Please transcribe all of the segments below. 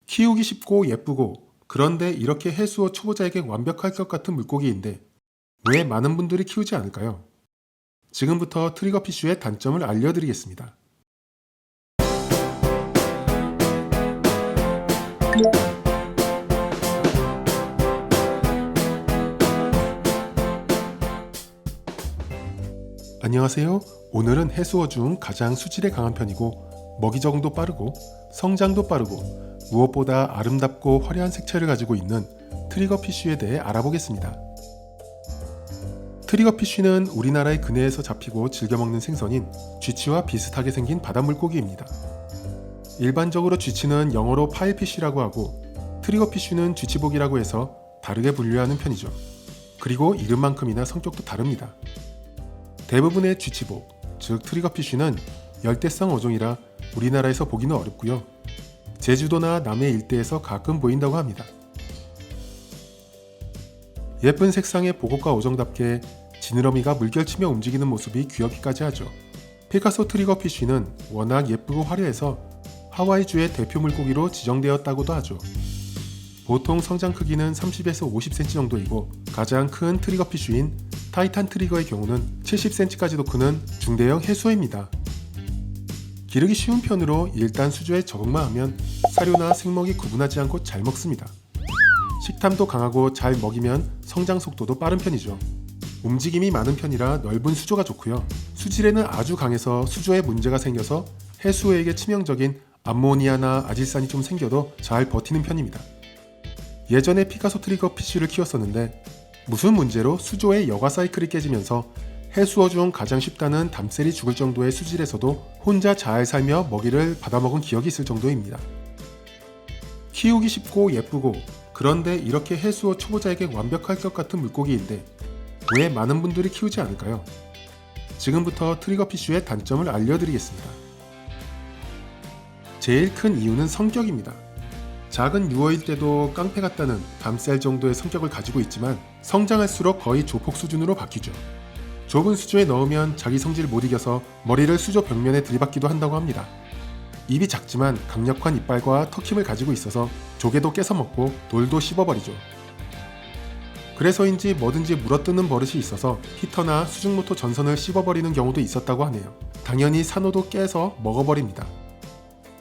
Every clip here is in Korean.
키우기 쉽고 예쁘고 그런데 이렇게 해수어 초보자에게 완벽할 것 같은 물고기인데 왜 많은 분들이 키우지 않을까요? 지금부터 트리거피쉬의 단점을 알려드리겠습니다. 안녕하세요. 오늘은 해수어 중 가장 수질에 강한 편이고 먹이 적응도 빠르고 성장도 빠르고 무엇보다 아름답고 화려한 색채를 가지고 있는 트리거피쉬에 대해 알아보겠습니다. 트리거피쉬는 우리나라의 근해에서 잡히고 즐겨 먹는 생선인 쥐치와 비슷하게 생긴 바다 물고기입니다. 일반적으로 쥐치는 영어로 파일피쉬라고 하고 트리거피쉬는 쥐치복이라고 해서 다르게 분류하는 편이죠. 그리고 이름만큼이나 성격도 다릅니다. 대부분의 쥐치복, 즉 트리거피쉬는 열대성 어종이라 우리나라에서 보기는 어렵고요. 제주도나 남해 일대에서 가끔 보인다고 합니다. 예쁜 색상의 보고과 어종답게 지느러미가 물결치며 움직이는 모습이 귀엽기까지 하죠. 피카소 트리거피쉬는 워낙 예쁘고 화려해서 하와이주의 대표 물고기로 지정되었다고도 하죠. 보통 성장 크기는 30에서 50cm 정도이고 가장 큰 트리거피쉬인 타이탄 트리거의 경우는 70cm까지도 크는 중대형 해수어입니다. 기르기 쉬운 편으로 일단 수조에 적응만 하면 사료나 생먹이 구분하지 않고 잘 먹습니다. 식탐도 강하고 잘 먹이면 성장 속도도 빠른 편이죠. 움직임이 많은 편이라 넓은 수조가 좋고요. 수질에는 아주 강해서 수조에 문제가 생겨서 해수어에게 치명적인 암모니아나 아질산이 좀 생겨도 잘 버티는 편입니다. 예전에 피카소 트리거피쉬를 키웠었는데 무슨 문제로 수조에 여과 사이클이 깨지면서 해수어 중 가장 쉽다는 담셀이 죽을 정도의 수질에서도 혼자 잘 살며 먹이를 받아먹은 기억이 있을 정도입니다. 키우기 쉽고 예쁘고 그런데 이렇게 해수어 초보자에게 완벽할 것 같은 물고기인데 왜 많은 분들이 키우지 않을까요? 지금부터 트리거피쉬의 단점을 알려드리겠습니다. 제일 큰 이유는 성격입니다. 작은 유어일 때도 깡패 같다는 담셀 정도의 성격을 가지고 있지만 성장할수록 거의 조폭 수준으로 바뀌죠. 좁은 수조에 넣으면 자기 성질을 못 이겨서 머리를 수조 벽면에 들이받기도 한다고 합니다. 입이 작지만 강력한 이빨과 턱힘을 가지고 있어서 조개도 깨서 먹고 돌도 씹어버리죠. 그래서인지 뭐든지 물어뜯는 버릇이 있어서 히터나 수중모터 전선을 씹어버리는 경우도 있었다고 하네요. 당연히 산호도 깨서 먹어버립니다.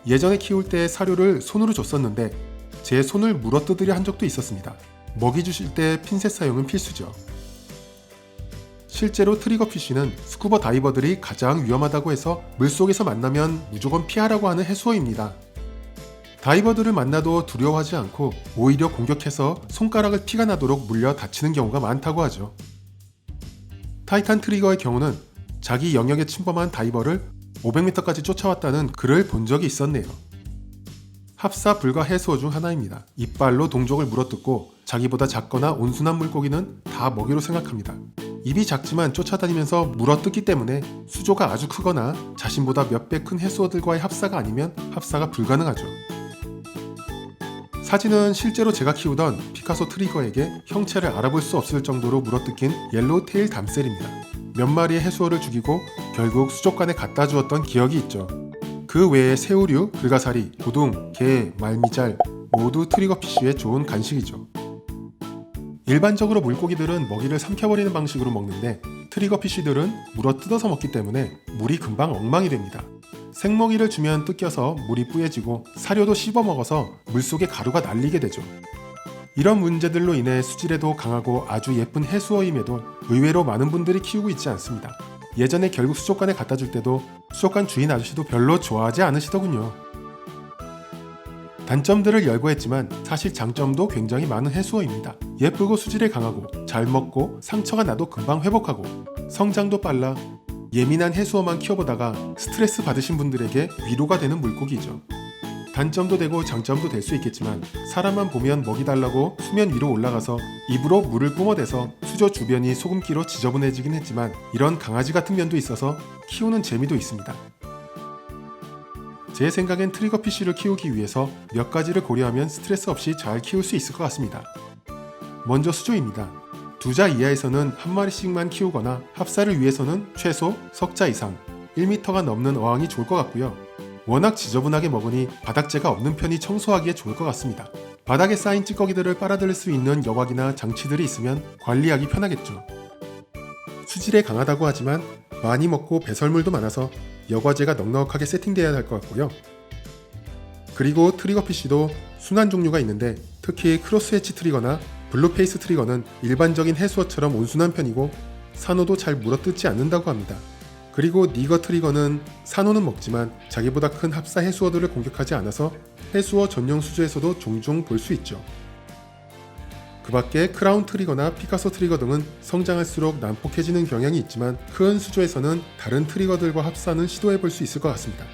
예전에 키울 때 사료를 손으로 줬었는데 제 손을 물어뜯으려 한 적도 있었습니다. 먹이 주실 때 핀셋 사용은 필수죠. 실제로 트리거피쉬는 스쿠버 다이버들이 가장 위험하다고 해서 물속에서 만나면 무조건 피하라고 하는 해수어입니다. 다이버들을 만나도 두려워하지 않고 오히려 공격해서 손가락을 피가 나도록 물려 다치는 경우가 많다고 하죠. 타이탄 트리거의 경우는 자기 영역에 침범한 다이버를 500m까지 쫓아왔다는 글을 본 적이 있었네요. 합사 불가 해수어 중 하나입니다. 이빨로 동족을 물어뜯고 자기보다 작거나 온순한 물고기는 다 먹이로 생각합니다. 입이 작지만 쫓아다니면서 물어뜯기 때문에 수조가 아주 크거나 자신보다 몇 배 큰 해수어들과의 합사가 아니면 합사가 불가능하죠. 사진은 실제로 제가 키우던 피카소 트리거에게 형체를 알아볼 수 없을 정도로 물어뜯긴 옐로우 테일 담셀입니다. 몇 마리의 해수어를 죽이고 결국 수족관에 갖다 주었던 기억이 있죠. 그 외에 새우류, 불가사리, 고둥, 게, 말미잘 모두 트리거피쉬의 좋은 간식이죠. 일반적으로 물고기들은 먹이를 삼켜버리는 방식으로 먹는데 트리거피쉬들은 물어뜯어서 먹기 때문에 물이 금방 엉망이 됩니다. 생먹이를 주면 뜯겨서 물이 뿌얘지고 사료도 씹어먹어서 물속에 가루가 날리게 되죠. 이런 문제들로 인해 수질에도 강하고 아주 예쁜 해수어임에도 의외로 많은 분들이 키우고 있지 않습니다. 예전에 결국 수족관에 갖다 줄 때도 수족관 주인 아저씨도 별로 좋아하지 않으시더군요. 단점들을 열거했지만 사실 장점도 굉장히 많은 해수어입니다. 예쁘고 수질에 강하고 잘 먹고 상처가 나도 금방 회복하고 성장도 빨라 예민한 해수어만 키워보다가 스트레스 받으신 분들에게 위로가 되는 물고기죠. 단점도 되고 장점도 될 수 있겠지만 사람만 보면 먹이 달라고 수면 위로 올라가서 입으로 물을 뿜어대서 수조 주변이 소금기로 지저분해지긴 했지만 이런 강아지 같은 면도 있어서 키우는 재미도 있습니다. 제 생각엔 트리거피쉬를 키우기 위해서 몇 가지를 고려하면 스트레스 없이 잘 키울 수 있을 것 같습니다. 먼저 수조입니다. 2자 이하에서는 한 마리씩만 키우거나 합사를 위해서는 최소 석자 이상 1m가 넘는 어항이 좋을 것 같고요. 워낙 지저분하게 먹으니 바닥재가 없는 편이 청소하기에 좋을 것 같습니다. 바닥에 쌓인 찌꺼기들을 빨아들일 수 있는 여과기나 장치들이 있으면 관리하기 편하겠죠. 수질에 강하다고 하지만 많이 먹고 배설물도 많아서 여과제가 넉넉하게 세팅되어야 할 것 같고요. 그리고 트리거 PC도 순환 종류가 있는데 특히 크로스 해치 트리거나 블루페이스 트리거는 일반적인 해수어처럼 온순한 편이고 산호도 잘 물어뜯지 않는다고 합니다. 그리고 니거 트리거는 산호는 먹지만 자기보다 큰 합사 해수어들을 공격하지 않아서 해수어 전용 수조에서도 종종 볼 수 있죠. 그 밖에 크라운 트리거나 피카소 트리거 등은 성장할수록 난폭해지는 경향이 있지만 큰 수조에서는 다른 트리거들과 합사는 시도해 볼 수 있을 것 같습니다.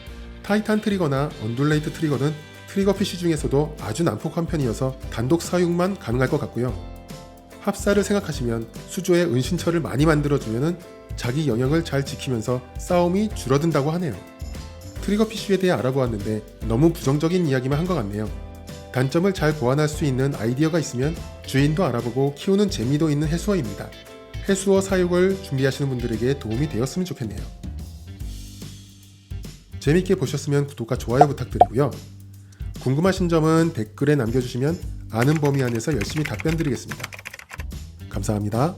타이탄 트리거나 언듈레이트 트리거는 트리거 PC 중에서도 아주 난폭한 편이어서 단독 사용만 가능할 것 같고요. 합사를 생각하시면 수조에 은신처를 많이 만들어주면 자기 영역을 잘 지키면서 싸움이 줄어든다고 하네요. 트리거 PC에 대해 알아보았는데 너무 부정적인 이야기만 한 것 같네요. 단점을 잘 보완할 수 있는 아이디어가 있으면 주인도 알아보고 키우는 재미도 있는 해수어입니다. 해수어 사육을 준비하시는 분들에게 도움이 되었으면 좋겠네요. 재밌게 보셨으면 구독과 좋아요 부탁드리고요. 궁금하신 점은 댓글에 남겨주시면 아는 범위 안에서 열심히 답변 드리겠습니다. 감사합니다.